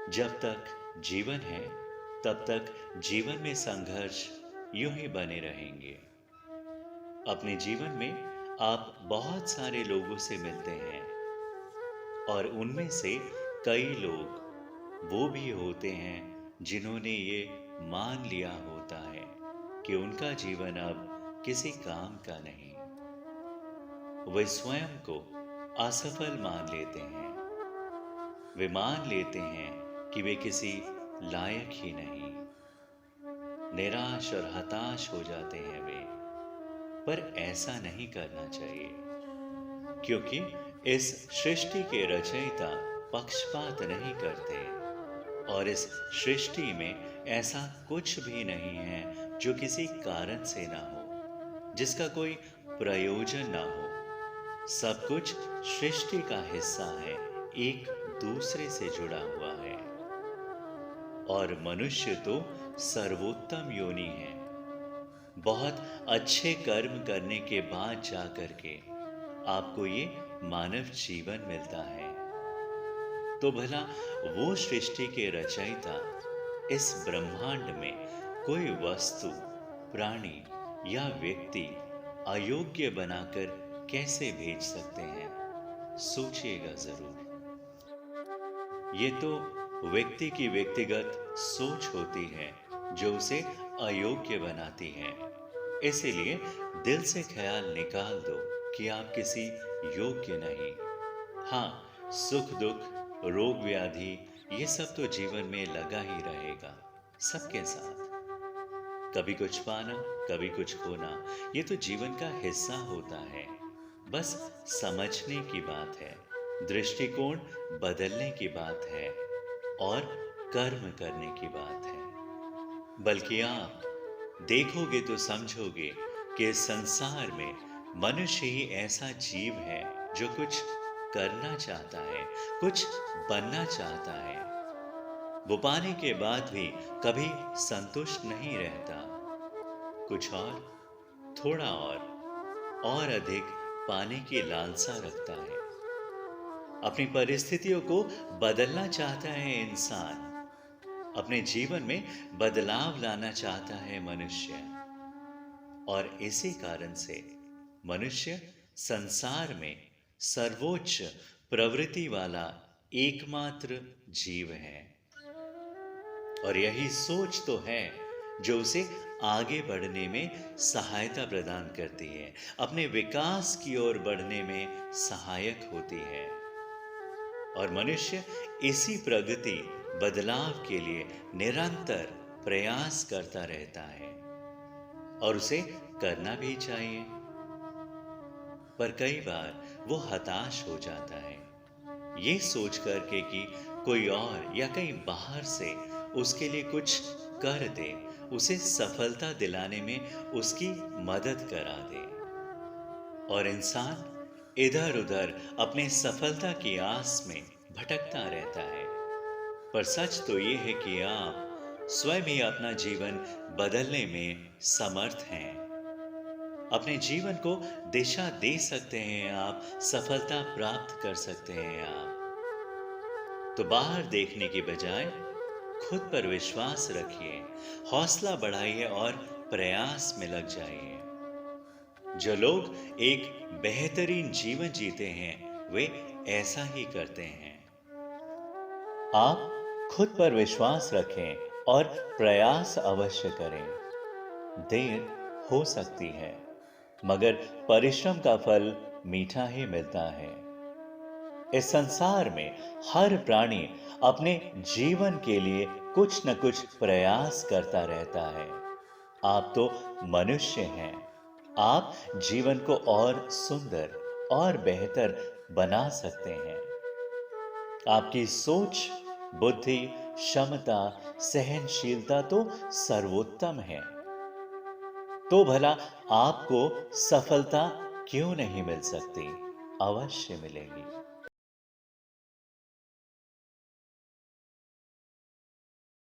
जब तक जीवन है, तब तक जीवन में संघर्ष यूं ही बने रहेंगे। अपने जीवन में आप बहुत सारे लोगों से मिलते हैं और उनमें से कई लोग वो भी होते हैं जिन्होंने ये मान लिया होता है कि उनका जीवन अब किसी काम का नहीं। वे स्वयं को असफल मान लेते हैं। वे मान लेते हैं कि वे किसी लायक ही नहीं। निराश और हताश हो जाते हैं वे। पर ऐसा नहीं करना चाहिए, क्योंकि इस सृष्टि के रचयिता पक्षपात नहीं करते और इस सृष्टि में ऐसा कुछ भी नहीं है जो किसी कारण से ना हो, जिसका कोई प्रयोजन ना हो। सब कुछ सृष्टि का हिस्सा है, एक दूसरे से जुड़ा हुआ है। और मनुष्य तो सर्वोत्तम योनि है। बहुत अच्छे कर्म करने के बाद जाकर के आपको ये मानव जीवन मिलता है। तो भला वो सृष्टि के रचयिता इस ब्रह्मांड में कोई वस्तु, प्राणी या व्यक्ति अयोग्य बनाकर कैसे भेज सकते हैं? सोचिएगा जरूर। ये तो व्यक्ति की व्यक्तिगत सोच होती है जो उसे अयोग्य बनाती है। इसीलिए दिल से ख्याल निकाल दो कि आप किसी योग्य नहीं। हाँ, सुख दुख, रोग व्याधि, ये सब तो जीवन में लगा ही रहेगा, सबके साथ। कभी कुछ पाना, कभी कुछ खोना, ये तो जीवन का हिस्सा होता है। बस समझने की बात है, दृष्टिकोण बदलने की बात है और कर्म करने की बात है। बल्कि आप देखोगे तो समझोगे कि इस संसार में मनुष्य ही ऐसा जीव है जो कुछ करना चाहता है, कुछ बनना चाहता है। वो पाने के बाद भी कभी संतुष्ट नहीं रहता। कुछ और, थोड़ा और अधिक पाने की लालसा रखता है। अपनी परिस्थितियों को बदलना चाहता है इंसान। अपने जीवन में बदलाव लाना चाहता है मनुष्य। और इसी कारण से मनुष्य संसार में सर्वोच्च प्रवृत्ति वाला एकमात्र जीव है। और यही सोच तो है जो उसे आगे बढ़ने में सहायता प्रदान करती है, अपने विकास की ओर बढ़ने में सहायक होती है। और मनुष्य इसी प्रगति, बदलाव के लिए निरंतर प्रयास करता रहता है और उसे करना भी चाहिए। पर कई बार वो हताश हो जाता है, ये सोच करके कि कोई और या कहीं बाहर से उसके लिए कुछ कर दे, उसे सफलता दिलाने में उसकी मदद करा दे। और इंसान इधर उधर अपने सफलता की आस में भटकता रहता है। पर सच तो ये है कि आप स्वयं ही अपना जीवन बदलने में समर्थ हैं। अपने जीवन को दिशा दे सकते हैं आप, सफलता प्राप्त कर सकते हैं आप। तो बाहर देखने की बजाय खुद पर विश्वास रखिए, हौसला बढ़ाइए और प्रयास में लग जाइए। जो लोग एक बेहतरीन जीवन जीते हैं, वे ऐसा ही करते हैं। आप खुद पर विश्वास रखें और प्रयास अवश्य करें। देर हो सकती है, मगर परिश्रम का फल मीठा ही मिलता है। इस संसार में हर प्राणी अपने जीवन के लिए कुछ न कुछ प्रयास करता रहता है। आप तो मनुष्य हैं। आप जीवन को और सुंदर और बेहतर बना सकते हैं। आपकी सोच, बुद्धि, क्षमता, सहनशीलता तो सर्वोत्तम है। तो भला आपको सफलता क्यों नहीं मिल सकती? अवश्य मिलेगी।